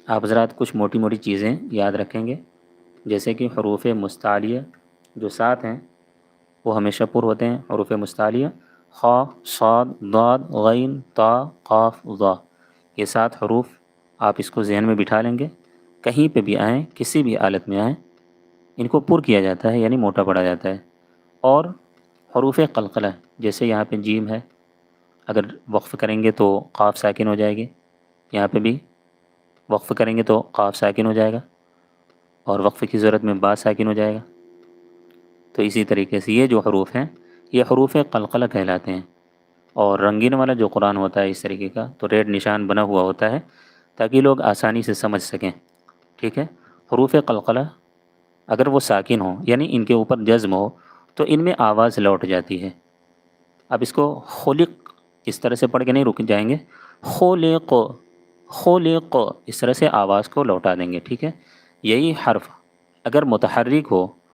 آپ حضرات کچھ موٹی موٹی چیزیں یاد رکھیں گے، جیسے کہ حروف مستعلیہ جو 7 ہیں وہ ہمیشہ پر ہوتے ہیں۔ حروف مستعلیہ خ، صاد، ضاد، غین، طا، قاف، ظا، یہ 7 حروف آپ اس کو ذہن میں بٹھا لیں گے، کہیں پہ بھی آئیں، کسی بھی حالت میں آئیں، ان کو پر کیا جاتا ہے، یعنی موٹا پڑا جاتا ہے۔ اور حروف قلقلہ جیسے یہاں پہ جیم ہے، اگر وقف کریں گے تو قاف ساکن ہو جائے گی، یہاں پہ بھی وقف کریں گے تو قاف ساکن ہو جائے گا، اور وقف کی صورت میں با ساکن ہو جائے گا۔ تو اسی طریقے سے یہ جو حروف ہیں یہ حروف قلقلہ کہلاتے ہیں، اور رنگین والا جو قرآن ہوتا ہے اس طریقے کا تو ریڈ نشان بنا ہوا ہوتا ہے تاکہ لوگ آسانی سے سمجھ سکیں، ٹھیک ہے۔ حروف قلقلہ اگر وہ ساکن ہوں یعنی ان کے اوپر جزم ہو تو ان میں آواز لوٹ جاتی ہے۔ اب اس کو خلق اس طرح سے پڑھ کے نہیں رک جائیں گے، خلق، خلق اس طرح سے آواز کو لوٹا دیں گے، ٹھیک ہے۔ یہی حرف اگر متحرک ہو